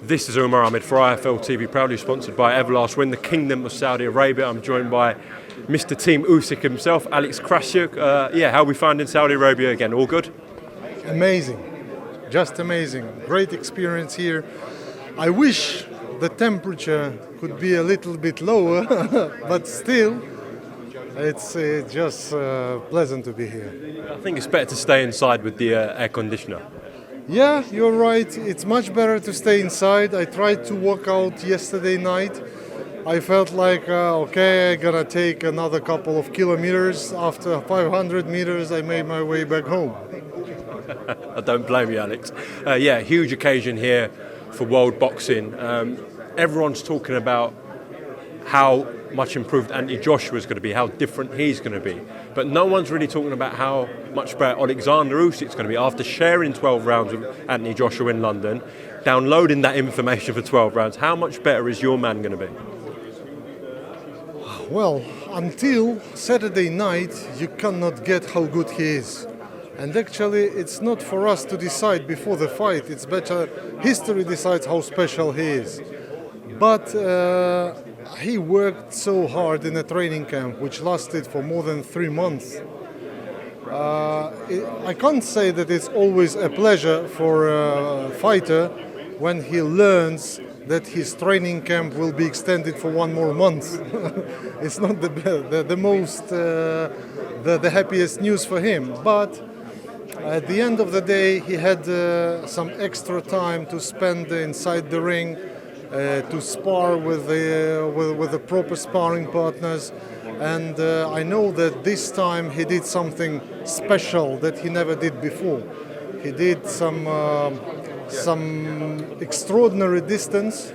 This is Umar Ahmed for IFL TV, proudly sponsored by Everlast. We're in the Kingdom of Saudi Arabia. I'm joined by Mr. Team Usyk himself, Alex Krassyuk. How are we finding Saudi Arabia again? All good? Amazing, just amazing. Great experience here. I wish the temperature could be a little bit lower, but still, it's just pleasant to be here. I think it's better to stay inside with the air conditioner. Yeah, you're right. It's much better to stay inside. I tried to walk out yesterday night. I felt like, okay, I'm gonna take another couple of kilometers. After 500 meters, I made my way back home. I don't blame you, Alex. Huge occasion here for world boxing. Everyone's talking about how much improved Anthony Joshua is going to be, how different he's going to be. But no one's really talking about how much better Alexander Usyk's going to be after sharing 12 rounds with Anthony Joshua in London, downloading that information for 12 rounds. How much better is your man going to be? Well, until Saturday night, you cannot get how good he is. And actually, it's not for us to decide before the fight. It's better history decides how special he is. But he worked so hard in a training camp, which lasted for more than 3 months. I can't say that it's always a pleasure for a fighter when he learns that his training camp will be extended for 1 more month. It's not the most the happiest news for him. But at the end of the day, he had some extra time to spend inside the ring, to spar with the proper sparring partners, and I know that this time he did something special that he never did before. He did some extraordinary distance,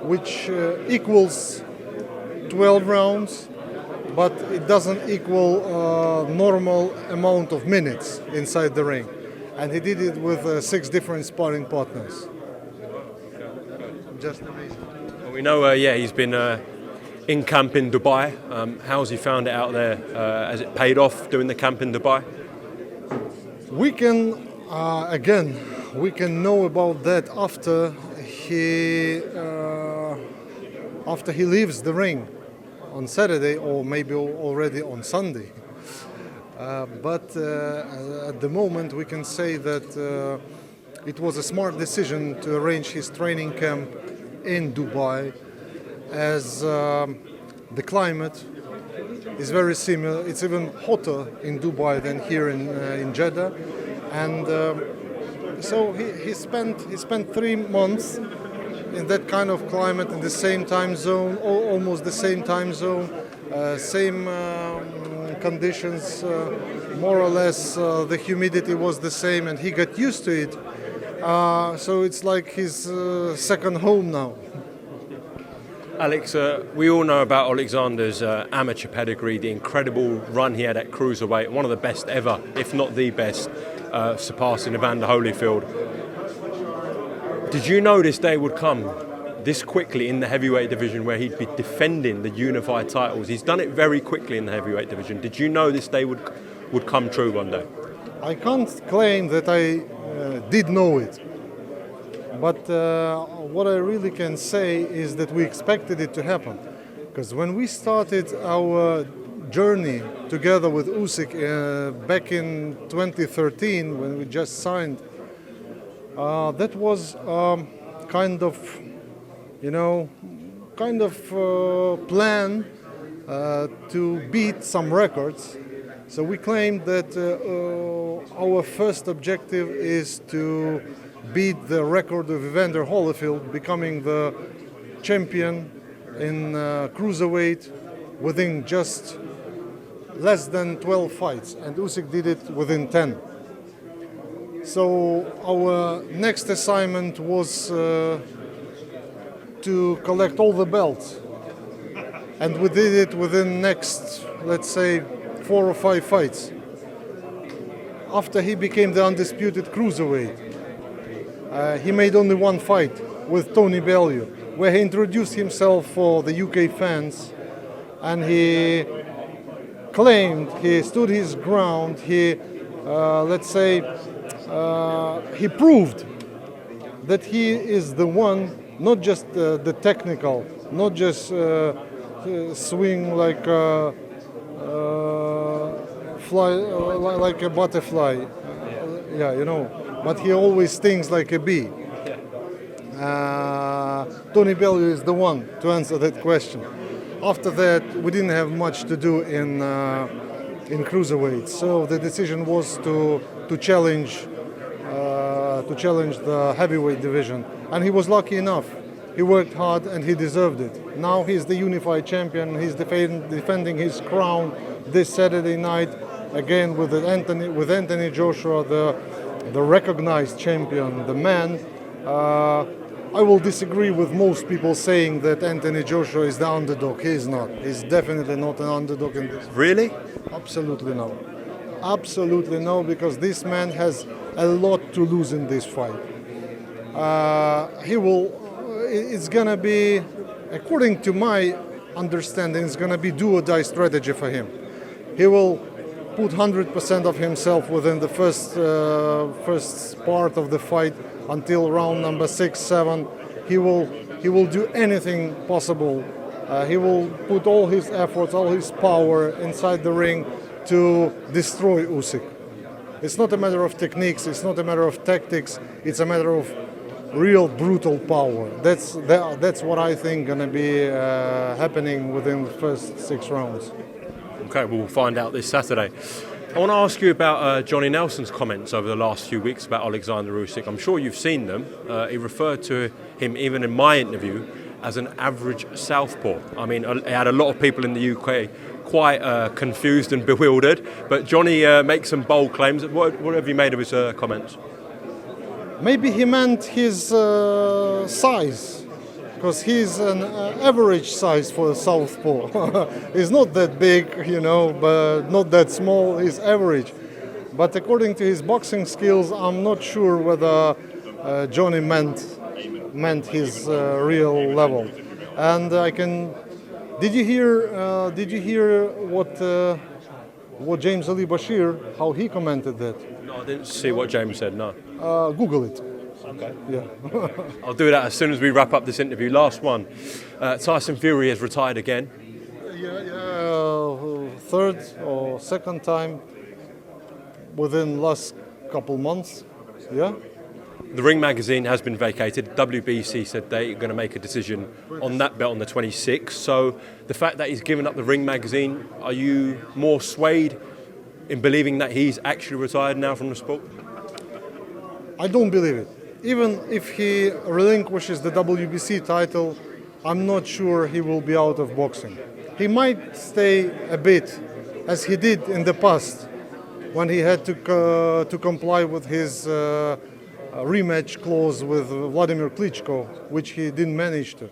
which equals 12 rounds, but it doesn't equal normal amount of minutes inside the ring, and he did it with 6 different sparring partners. Just amazing. Well, we know, he's been in camp in Dubai. How's he found it out there? Has it paid off doing the camp in Dubai? We can know about that after he leaves the ring on Saturday, or maybe already on Sunday. But at the moment, we can say that it was a smart decision to arrange his training camp in Dubai, as the climate is very similar. It's even hotter in Dubai than here in Jeddah, and so he spent 3 months in that kind of climate, in the same time zone, or almost the same time zone, same conditions, more or less. The humidity was the same, and he got used to it. So it's like his second home now. Alex, we all know about Alexander's amateur pedigree, the incredible run he had at cruiserweight, one of the best ever, if not the best, surpassing Evander Holyfield. Did you know this day would come this quickly in the heavyweight division, where he'd be defending the unified titles? He's done it very quickly in the heavyweight division. Did you know this day would come true one day? I can't claim that I did know it, but what I really can say is that we expected it to happen, because when we started our journey together with Usyk back in 2013, when we just signed, that was kind of plan to beat some records. So we claimed that our first objective is to beat the record of Evander Holyfield, becoming the champion in cruiserweight within just less than 12 fights, and Usyk did it within 10. So our next assignment was to collect all the belts, and we did it within next, let's say, 4 or 5 fights. After he became the undisputed cruiserweight, he made only 1 fight with Tony Bellew, where he introduced himself for the UK fans, and he claimed, he stood his ground, he, he proved that he is the one, not just the technical, not just swing like fly, like a butterfly, but he always stings like a bee. Tony Bellew is the one to answer that question. After that, we didn't have much to do in cruiserweight, so the decision was to challenge the heavyweight division, and he was lucky enough. He worked hard and he deserved it. Now he's the unified champion. He's defending his crown this Saturday night again with Anthony Joshua, the recognized champion, the man. I will disagree with most people saying that Anthony Joshua is the underdog. He is not. He's definitely not an underdog in this. Really? Absolutely no. Absolutely no, because this man has a lot to lose in this fight. It's gonna be, according to my understanding, it's gonna be do or die strategy for him. He will put 100% of himself within the first part of the fight until round number 6, 7. He will do anything possible. He will put all his efforts, all his power inside the ring to destroy Usyk. It's not a matter of techniques, it's not a matter of tactics, it's a matter of real brutal power. That's what I think gonna be happening within the first 6 rounds. Okay, we'll find out this Saturday. I want to ask you about Johnny Nelson's comments over the last few weeks about Alexander Usyk. I'm sure you've seen them. He referred to him, even in my interview, as an average southpaw. I mean, it had a lot of people in the UK quite confused and bewildered, but Johnny makes some bold claims. What have you made of his comments? Maybe he meant his size, because he's an average size for a southpaw. He's not that big, but not that small. He's average. But according to his boxing skills, I'm not sure whether Johnny meant his real level. And Did you hear what James Ali Bashir, how he commented that? No, I didn't see what James said. No. Google it. Okay. Yeah. I'll do that as soon as we wrap up this interview. Last one. Tyson Fury has retired again. Third or second time within last couple months. Yeah. The Ring magazine has been vacated. WBC said they're going to make a decision on that belt on the 26th. So the fact that he's given up the Ring magazine, are you more swayed in believing that he's actually retired now from the sport? I don't believe it. Even if he relinquishes the WBC title, I'm not sure he will be out of boxing. He might stay a bit, as he did in the past, when he had to comply with his rematch clause with Vladimir Klitschko, which he didn't manage to.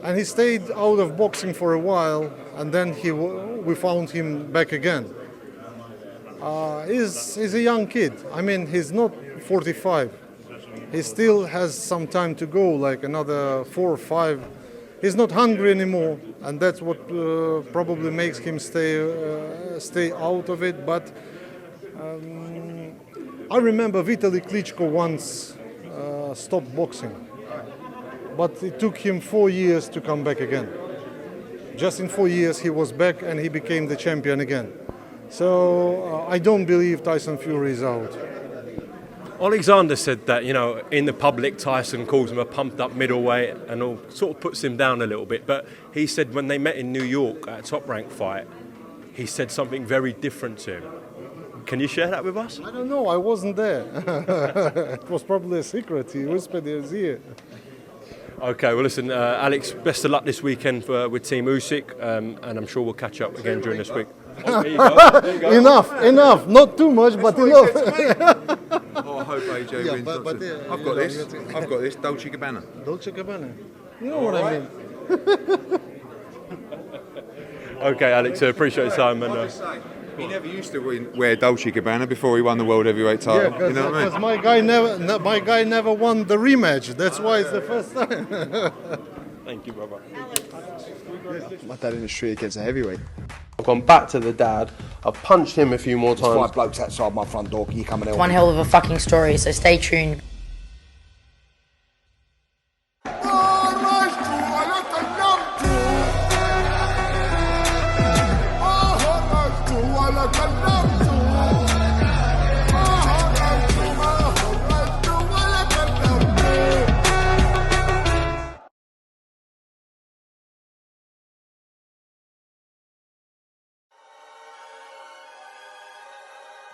And he stayed out of boxing for a while, and then we found him back again. He's a young kid. I mean, he's not 45. He still has some time to go, like another 4 or 5. He's not hungry anymore, and that's what probably makes him stay out of it. But I remember Vitaly Klitschko once stopped boxing, but it took him 4 years to come back again. Just in 4 years he was back and he became the champion again. So I don't believe Tyson Fury is out. Alexander said that, in the public, Tyson calls him a pumped-up middleweight and all, sort of puts him down a little bit. But he said when they met in New York at a top-rank fight, he said something very different to him. Can you share that with us? I don't know. I wasn't there. It was probably a secret. He whispered in his ear. Okay, well, listen, Alex, best of luck this weekend with Team Usyk, and I'm sure we'll catch up again during this week. Oh, there you go. There you go. Enough. Not too much, but enough. I hope AJ wins. I've got this. I've got this. Dolce Gabbana. Dolce Gabbana. You know what I mean. Okay, Alex, appreciate your time. And he never used to wear Dolce Gabbana before he won the World Heavyweight title. Yeah, because my guy never won the rematch. That's why it's the first time. Thank you, brother. My dad in the street against a heavyweight. I've gone back to the dad. I've punched him a few more times. 5 blokes outside my front door. You coming in? One hell of a fucking story, so stay tuned.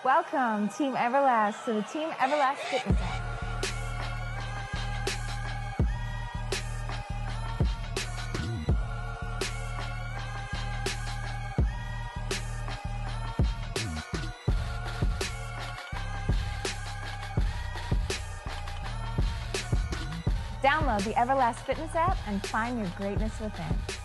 Welcome, Team Everlast, to the Team Everlast Fitness app. Download the Everlast Fitness app and find your greatness within.